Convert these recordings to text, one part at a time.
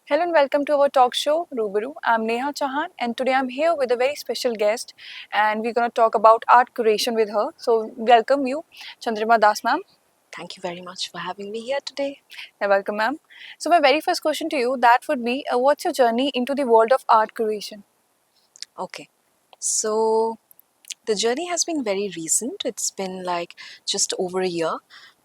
Hello and welcome to our talk show, Rubaru. I'm Neha Chauhan and today I'm here with a very special guest and we're going to talk about art curation with her. So, welcome you, Chandrima Das ma'am. Thank you very much for having me here today. Welcome ma'am. So, my very first question to you that would be what's your journey into the world of art curation? Okay, so the journey has been very recent. It's been like just over a year,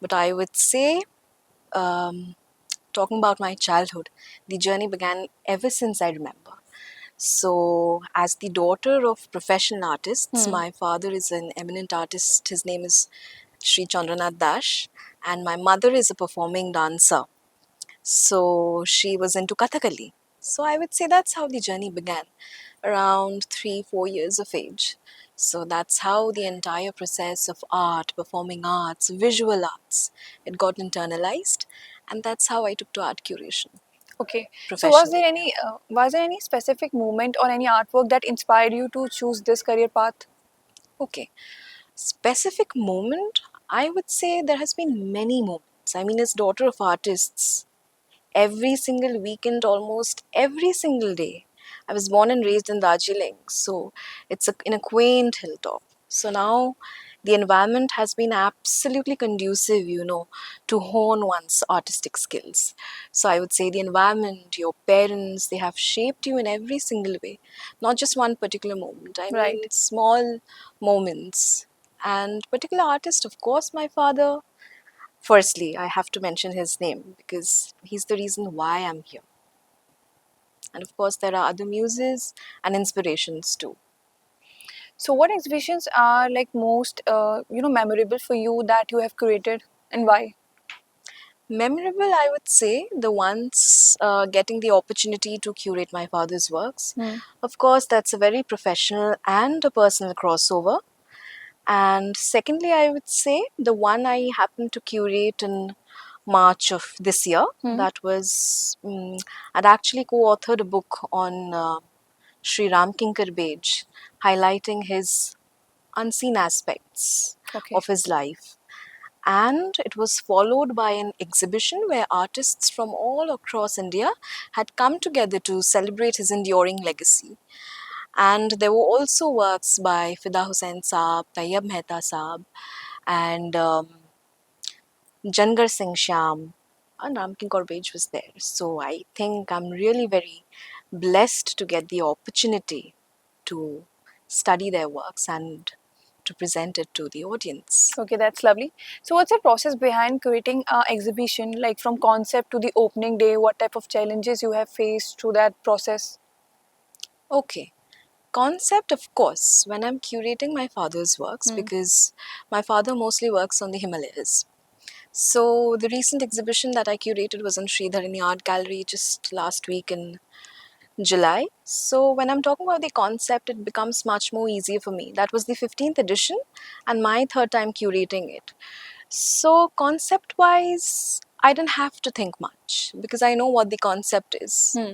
but I would say, um, talking about my childhood, the journey began ever since I remember. So, as the daughter of professional artists, Hmm. my father is an eminent artist. His name is Sri Chandranath Dash, and my mother is a performing dancer. So, she was into Kathakali. So, I would say that's how the journey began, around 3-4 years of age. So that's how the entire process of art, performing arts, visual arts, it got internalized, and that's how I took to art curation Okay. So, professionally. was there any specific moment or any artwork that inspired you to choose this career path? Okay, specific moment, I would say there has been many moments. I mean, as daughter of artists, every single weekend, almost every single day. I was born and raised in Darjeeling, so it's in a quaint hilltop. So now the environment has been absolutely conducive, to hone one's artistic skills. So I would say the environment, your parents, they have shaped you in every single way, not just one particular moment. I mean, Right. small moments. And particular artist, of course, my father. Firstly, I have to mention his name because he's the reason why I'm here. And of course, there are other muses and inspirations too. So, what exhibitions are like most, memorable for you that you have created and why? Memorable, I would say, the ones getting the opportunity to curate my father's works. Hmm. Of course, that's a very professional and a personal crossover. And secondly, I would say the one I happened to curate in March of this year. Hmm. That was, I'd actually co authored a book on Sri Ram Kinkar Bej, highlighting his unseen aspects Okay. of his life. And it was followed by an exhibition where artists from all across India had come together to celebrate his enduring legacy. And there were also works by Fida Hussain Saab, Tayyab Mehta Saab, and Jangar Singh Shyam, and Ramkin Corbage was there. So I think I'm really very blessed to get the opportunity to study their works and to present it to the audience. Okay, that's lovely. So, what's the process behind creating an exhibition, like from concept to the opening day? What type of challenges you have faced through that process? Okay. Concept, of course, when I'm curating my father's works, Hmm. because my father mostly works on the Himalayas. So the recent exhibition that I curated was in Sridharini Art Gallery just last week in July. So when I'm talking about the concept, it becomes much more easier for me. That was the 15th edition and my third time curating it. So concept wise, I didn't have to think much because I know what the concept is. Hmm.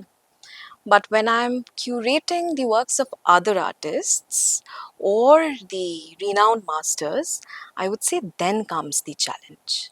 But when I'm curating the works of other artists or the renowned masters, I would say then comes the challenge.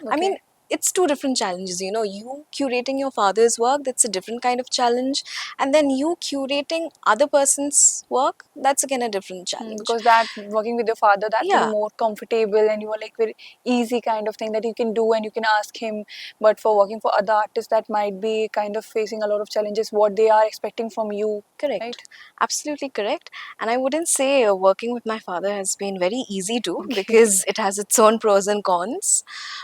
I mean, Okay. it's two different challenges. You curating your father's work, that's a different kind of challenge. And then you curating other person's work, that's again a different challenge. Because that working with your father, that will be Yeah, more comfortable and you are like very easy kind of thing that you can do and you can ask him. But for working for other artists, that might be kind of facing a lot of challenges. What they are expecting from you, correct. right? Absolutely correct. And I wouldn't say working with my father has been very easy too, Okay. because it has its own pros and cons.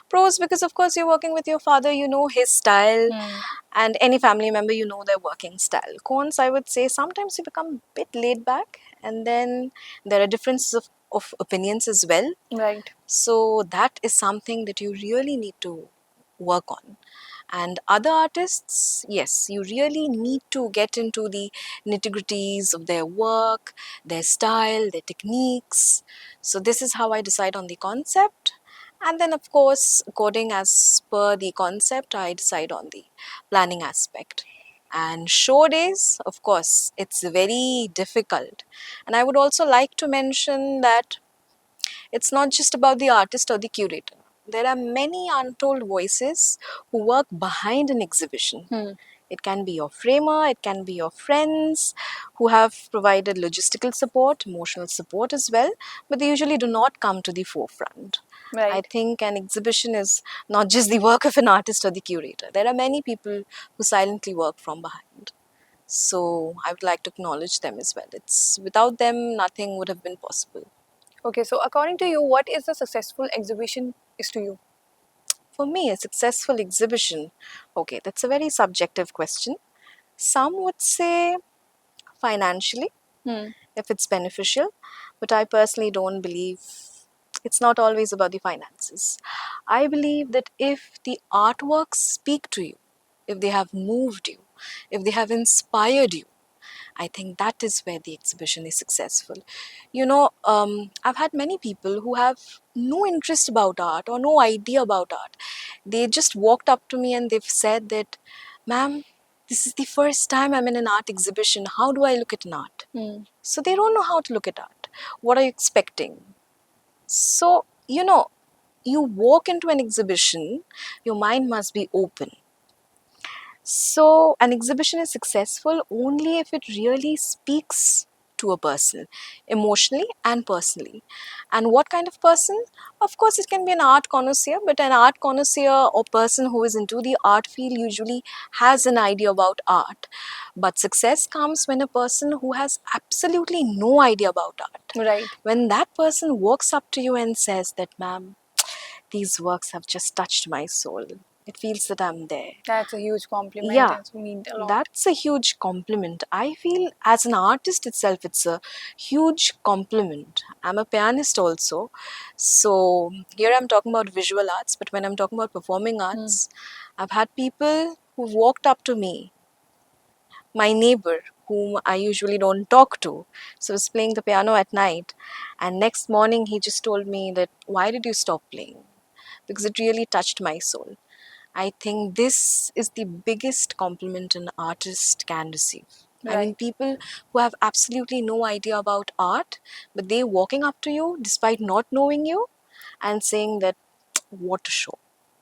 Pros, because of course you're working with your father, you know his style, Hmm. and any family member, you know their working style. Cons, I would say sometimes you become a bit laid back, and then there are differences of opinions as well. Right. So that is something that you really need to work on. And other artists, yes, you really need to get into the nitty-gritties of their work, their style, their techniques. So this is how I decide on the concept. And then of course, according as per the concept, I decide on the planning aspect. And show days, of course, it's very difficult. And I would also like to mention that it's not just about the artist or the curator. There are many untold voices who work behind an exhibition. Hmm. It can be your framer, it can be your friends who have provided logistical support, emotional support as well, but they usually do not come to the forefront. I Right. think an exhibition is not just the work of an artist or the curator. There are many people who silently work from behind. So I would like to acknowledge them as well. It's without them, nothing would have been possible. Okay, so according to you, what is a successful exhibition is to you? For me, a successful exhibition, okay, that's a very subjective question. Some would say financially, Hmm. if it's beneficial, but I personally don't believe it's not always about the finances. I believe that if the artworks speak to you, if they have moved you, if they have inspired you, I think that is where the exhibition is successful. I've had many people who have no interest about art or no idea about art. They just walked up to me and they've said that, ma'am, this is the first time I'm in an art exhibition. How do I look at an art? Hmm. So they don't know how to look at art. What are you expecting? So, you walk into an exhibition, your mind must be open. So, an exhibition is successful only if it really speaks to a person emotionally and personally. And what kind of person? Of course, it can be an art connoisseur, but an art connoisseur or person who is into the art field usually has an idea about art. But success comes when a person who has absolutely no idea about art, Right. when that person walks up to you and says that, ma'am, these works have just touched my soul. It feels that I'm there. That's a huge compliment Yeah, and it means a lot. that's a huge compliment. I feel as an artist itself, it's a huge compliment. I'm a pianist also. So here I'm talking about visual arts, but when I'm talking about performing Hmm. arts, I've had people who've walked up to me, my neighbor, whom I usually don't talk to. So I was playing the piano at night, and next morning he just told me that, why did you stop playing? Because it really touched my soul. I think this is the biggest compliment an artist can receive. I mean, Right. people who have absolutely no idea about art, but they walking up to you despite not knowing you and saying that, what a show.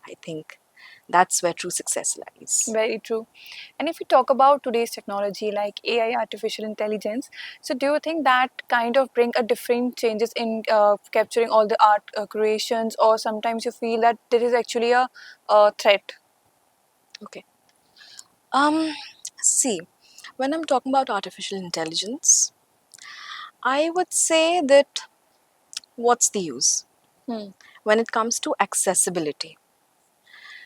I think that's where true success lies. Very true. And if we talk about today's technology like AI, artificial intelligence, so do you think that kind of bring a different changes in capturing all the art creations, or sometimes you feel that there is actually a threat? Okay. Um, See, when I'm talking about artificial intelligence, I would say that what's the use Hmm. when it comes to accessibility?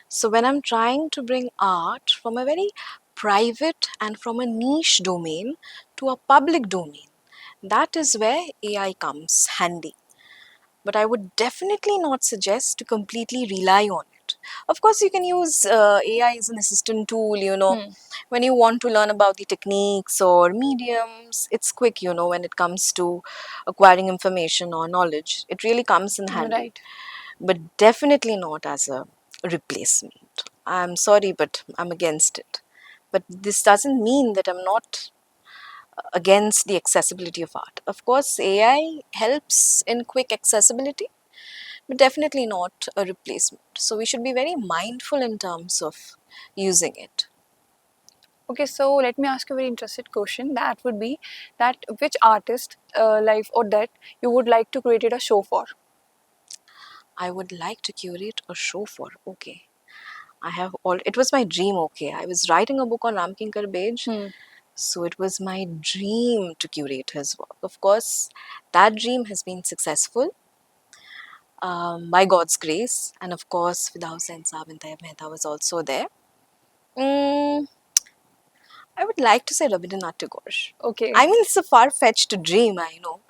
So, when I'm trying to bring art from a very private and from a niche domain to a public domain, that is where AI comes handy. But I would definitely not suggest to completely rely on it. Of course, you can use AI as an assistant tool, Hmm. when you want to learn about the techniques or mediums. It's quick, when it comes to acquiring information or knowledge. It really comes in handy, Right. but definitely not as a replacement. I'm sorry, but I'm against it. But this doesn't mean that I'm not against the accessibility of art. Of course, AI helps in quick accessibility, but definitely not a replacement. So we should be very mindful in terms of using it. Okay, so let me ask you a very interested question. That would be that which artist, life or that you would like to create a show for? I would like to curate a show for. Okay. It was my dream. Okay. I was writing a book on Ramkinkar Bej. Hmm. So it was my dream to curate his work. Of course, that dream has been successful by God's grace. And of course, Fida Hussain Saab and Tayyab Mehta was also there. Mm, I would like to say Rabindranath Tagore. Okay. I mean, it's a far-fetched dream, I know,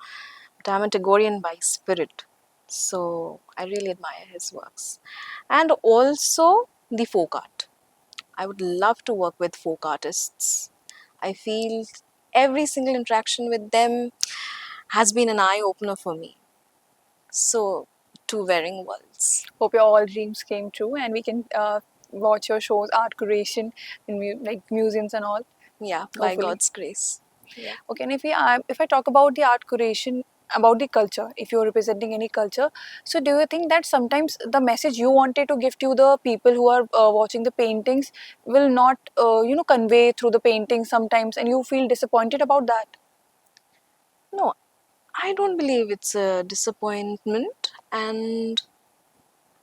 but I'm a Tagorean by spirit. So I really admire his works. And also the folk art. I would love to work with folk artists. I feel every single interaction with them has been an eye opener for me. So, two varying worlds. Hope your all dreams came true, and we can watch your shows, art creation in like museums and all. Yeah, by Hopefully. God's grace. Yeah. Okay, and if I talk about the art curation, about the culture, if you're representing any culture. So do you think that sometimes the message you wanted to give to the people who are watching the paintings will not convey through the painting sometimes, and you feel disappointed about that? No, I don't believe it's a disappointment. And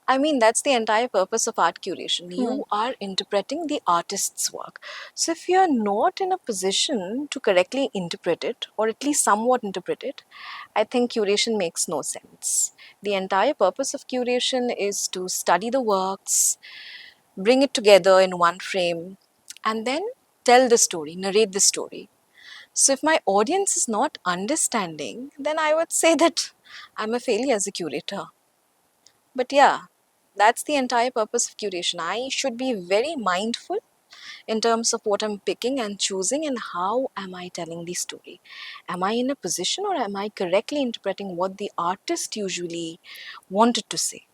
I mean, that's the entire purpose of art curation. Hmm. You are interpreting the artist's work. So if you're not in a position to correctly interpret it, or at least somewhat interpret it, I think curation makes no sense. The entire purpose of curation is to study the works, bring it together in one frame, and then tell the story, narrate the story. So if my audience is not understanding, then I would say that I'm a failure as a curator. But yeah, that's the entire purpose of curation. I should be very mindful in terms of what I'm picking and choosing, and how am I telling the story. Am I in a position, or am I correctly interpreting what the artist usually wanted to say?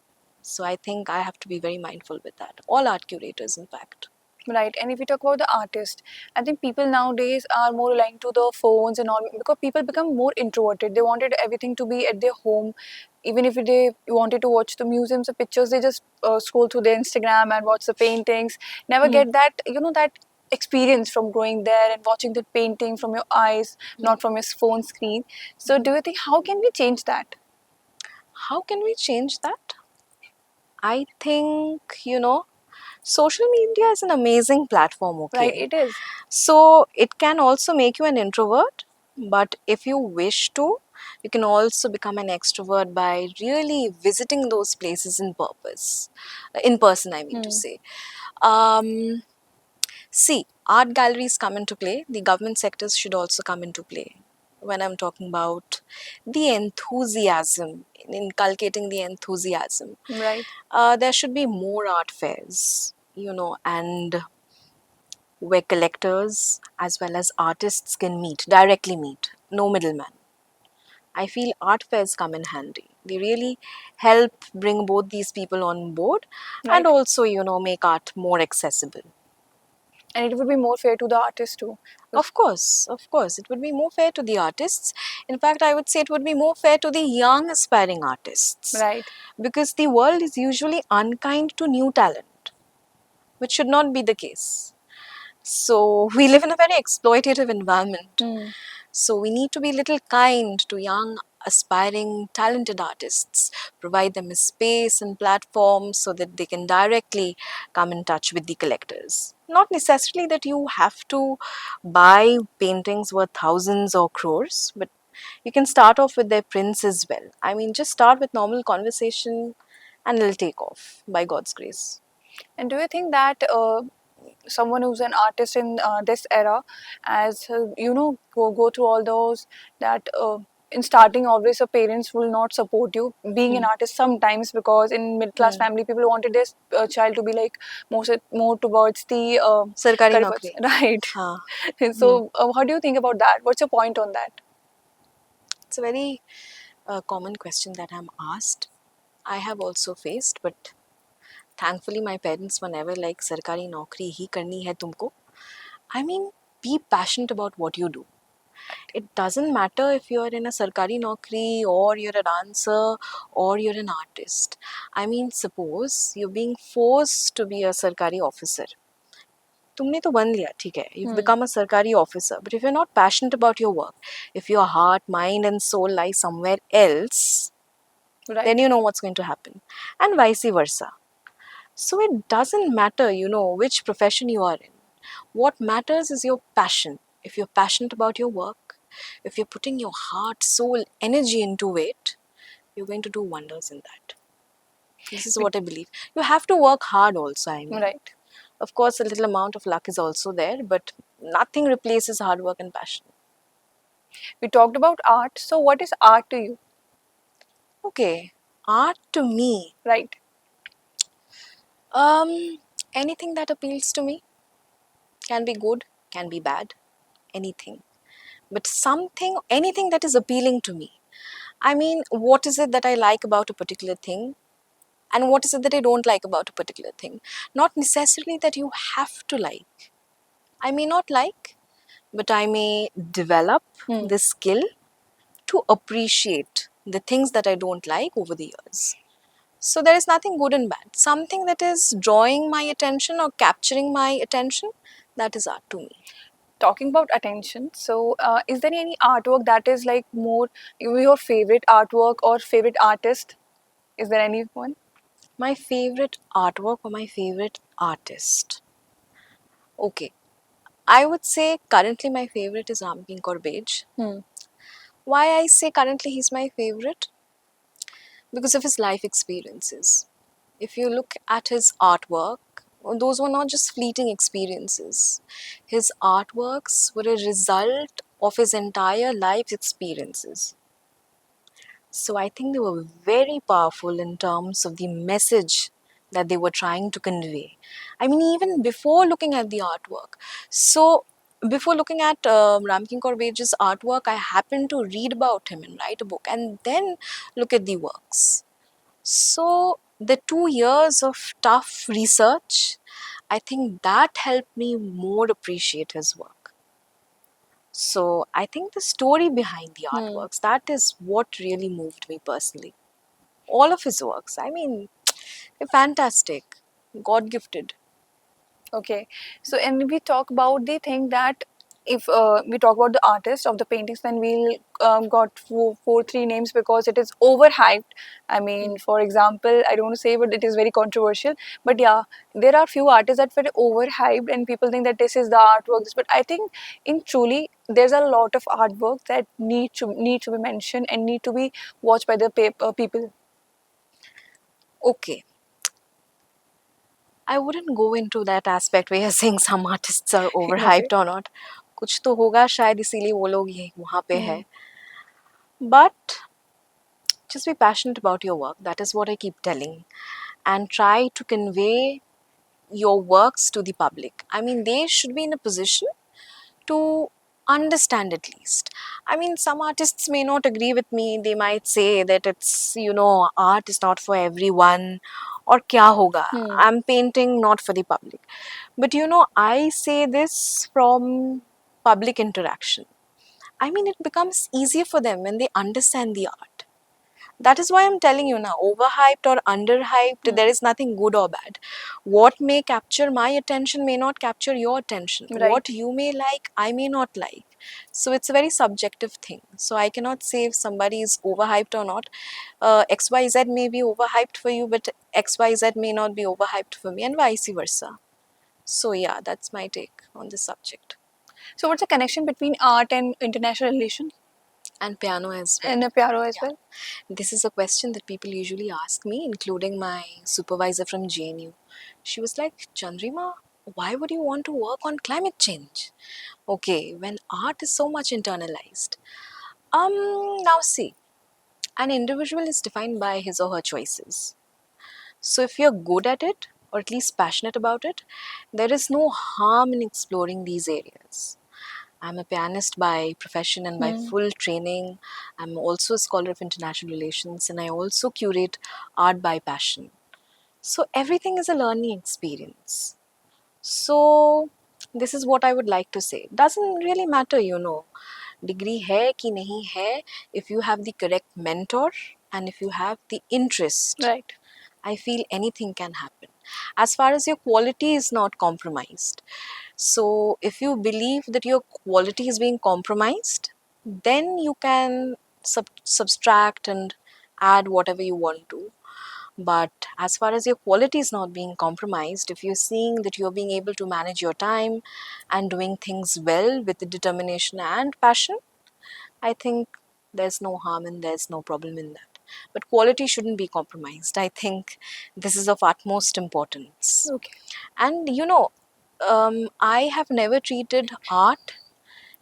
So I think I have to be very mindful with that. All art curators, in fact. Right, and if we talk about the artist, I think people nowadays are more aligned to the phones and all, because people become more introverted. They wanted everything to be at their home. Even if they wanted to watch the museums or pictures, they just scroll through their Instagram and watch the paintings. Never Mhm. get that, that experience from going there and watching the painting from your eyes, not from your phone screen. So, do you think how can we change that? How can we change that? I think, social media is an amazing platform, Right, okay? it is. So it can also make you an introvert, but if you wish to, you can also become an extrovert by really visiting those places in person, I mean to Hmm. say. Um, See, art galleries come into play, the government sectors should also come into play. When I'm talking about the enthusiasm, in inculcating the enthusiasm, Right. there should be more art fairs, and where collectors as well as artists can directly meet, no middleman. I feel art fairs come in handy. They really help bring both these people on board, and Right. also, make art more accessible. And it would be more fair to the artist too. Of course, it would be more fair to the artists. In fact, I would say it would be more fair to the young aspiring artists, Right. because the world is usually unkind to new talent, which should not be the case. So, we live in a very exploitative environment. Hmm. So, we need to be little kind to young, aspiring, talented artists, provide them a space and platform so that they can directly come in touch with the collectors. Not necessarily that you have to buy paintings worth thousands or crores, but you can start off with their prints as well. I mean, just start with normal conversation and it'll take off by God's grace. And do you think that someone who's an artist in this era, as go through all those, that in starting always your parents will not support you being an Hmm. artist sometimes, because in middle class Hmm. family people wanted their child to be like more towards the Sarkari career naukri. right. Haan. Hmm. So how do you think about that? What's your point on that? It's a very common question that I'm asked. I have also faced, but thankfully my parents were never like sarkari naukri hi karni hai tumko. I mean, be passionate about what you do. It doesn't matter if you're in a sarkari naukri, or you're a dancer, or you're an artist. I mean, suppose you're being forced to be a sarkari officer. तुमने तो बन लिया ठीक है, you've Hmm. become a sarkari officer, but if you're not passionate about your work, if your heart, mind and soul lie somewhere else, then Right. you know what's going to happen, and vice versa. So it doesn't matter, which profession you are in. What matters is your passion. If you're passionate about your work, if you're putting your heart, soul, energy into it, you're going to do wonders in that. This is what I believe. You have to work hard also, I mean. Right. Of course, a little amount of luck is also there, but nothing replaces hard work and passion. We talked about art, so what is art to you? Okay, art to me, Right. um, anything that appeals to me, can be good, can be bad, anything. But anything that is appealing to me. I mean, what is it that I like about a particular thing? And what is it that I don't like about a particular thing? Not necessarily that you have to like. I may not like, but I may develop Hmm. this skill to appreciate the things that I don't like over the years. So there is nothing good and bad. Something that is drawing my attention or capturing my attention, that is art to me. Talking about attention, so is there any artwork that is like more your favorite artwork or favorite artist? Is there anyone? My favorite artwork or my favorite artist? Okay, I would say currently my favorite is Ramkin Corbage. Hmm. Why I say currently he's my favorite? Because of his life experiences. If you look at his artwork, those were not just fleeting experiences. His artworks were a result of his entire life experiences. So I think they were very powerful in terms of the message that they were trying to convey. I mean, even before looking at the artwork. So before looking at Ramkin Corbage's artwork, I happened to read about him and write a book and then look at the works. So the 2 years of tough research, I think that helped me more appreciate his work. So I think the story behind the Hmm. artworks, that is what really moved me personally. All of his works, I mean, they're fantastic, God gifted. Okay, so and we talk about the thing that if we talk about the artist of the paintings, then we'll got four three names because it is overhyped. I mean, Mm. for example, I don't want to say, but it is very controversial. But yeah, there are few artists that were overhyped, and people think that this is the artwork. But I think in truly, there's a lot of artwork that need to be mentioned and need to be watched by the people. Okay, I wouldn't go into that aspect where you're saying some artists are Okay. overhyped or not. कुछ तो होगा शायद इसीलिए वो लोग ये वहाँ पे है. Hmm. But just be passionate about your work. That is what I keep telling. And try to convey your works to the public. I mean, they should be in a position to understand at least. I mean, some artists may not agree with me. They might say that it's, art is not for everyone or kya hoga. Hmm. I'm painting not for the public. But I say this from public interaction. I mean, it becomes easier for them when they understand the art. That is why I'm telling you now, overhyped or underhyped, Hmm. there is nothing good or bad. What may capture my attention may not capture your attention. What Right. you may like, I may not like. So it's a very subjective thing. So I cannot say if somebody is overhyped or not. XYZ may be overhyped for you, but XYZ may not be overhyped for me, and vice versa. So yeah, that's my take on this subject. So, what's the connection between art and international relations And piano as well. and a piano as Yeah. well? This is a question that people usually ask me, including my supervisor from JNU. She was like, Chandrima, why would you want to work on climate change? Okay, when art is so much internalized. Now see, an individual is defined by his or her choices. So if you're good at it, or at least passionate about it, there is no harm in exploring these areas. I'm a pianist by profession and by Hmm. full training. I'm also a scholar of international relations and I also curate art by passion. So everything is a learning experience. So this is what I would like to say. Doesn't really matter, degree hai ki nahi hai, if you have the correct mentor and if you have the interest, Right. I feel anything can happen. As far as your quality is not compromised. So, if you believe that your quality is being compromised, then you can subtract and add whatever you want to. But as far as your quality is not being compromised, if you're seeing that you're being able to manage your time and doing things well with the determination and passion, I think there's no harm and there's no problem in that. But quality shouldn't be compromised. I think this is of utmost importance. Okay. And I have never treated art,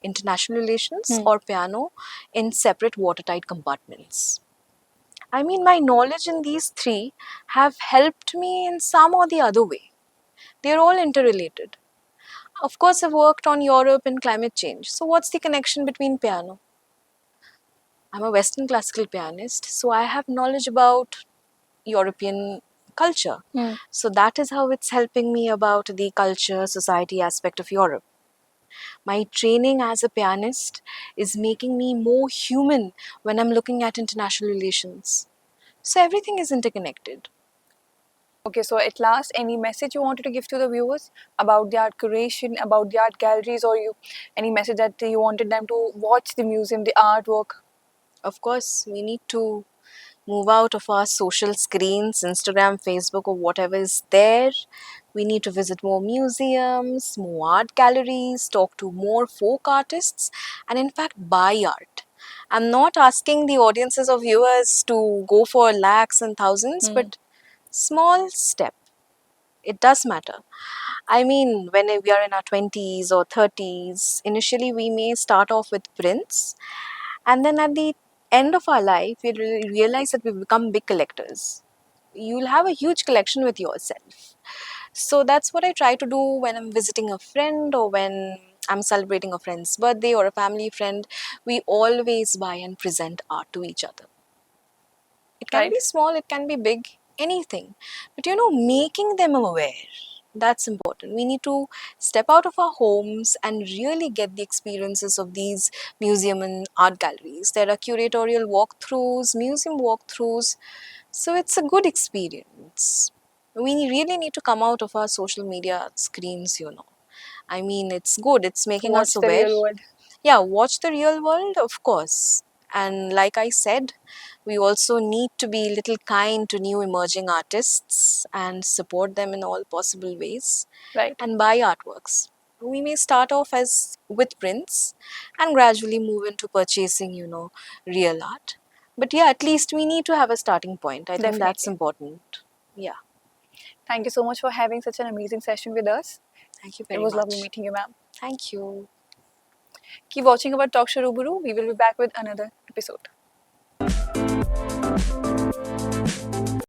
international relations, Hmm. or piano in separate watertight compartments. I mean, my knowledge in these three have helped me in some or the other way. They're all interrelated. Of course, I've worked on Europe and climate change. So, what's the connection between piano? I'm a Western classical pianist, so I have knowledge about European culture. Hmm. So that is how it's helping me about the culture, society aspect of Europe. My training as a pianist is making me more human when I'm looking at international relations. So everything is interconnected. Okay, so at last, any message you wanted to give to the viewers about the art curation, about the art galleries, or any message that you wanted them to watch the museum, the artwork? Of course, we need to move out of our social screens, Instagram, Facebook, or whatever is there. We need to visit more museums, more art galleries, talk to more folk artists, and in fact, buy art. I'm not asking the audiences or viewers to go for lakhs and thousands, Hmm. but small step. It does matter. I mean, when we are in our 20s or 30s, initially we may start off with prints, and then at the end of our life, we realize that we've become big collectors. You'll have a huge collection with yourself. So that's what I try to do when I'm visiting a friend or when I'm celebrating a friend's birthday or a family friend. We always buy and present art to each other. It can Right. be small, it can be big, anything. But making them aware, that's important. We need to step out of our homes and really get the experiences of these museum and art galleries. There are curatorial walkthroughs, museum walkthroughs. So it's a good experience. We really need to come out of our social media screens. I mean, it's good, it's making us Watch the aware. real world. Yeah, watch the real world, of course. And like I said, we also need to be a little kind to new emerging artists and support them in all possible ways Right. and buy artworks. We may start off as with prints and gradually move into purchasing, real art. But yeah, at least we need to have a starting point. I think that's Definitely. important. Yeah. Thank you so much for having such an amazing session with us. Thank you It very was lovely much. meeting you, ma'am. Thank you. Keep watching about Talk Shuruburu. We will be back with another episode.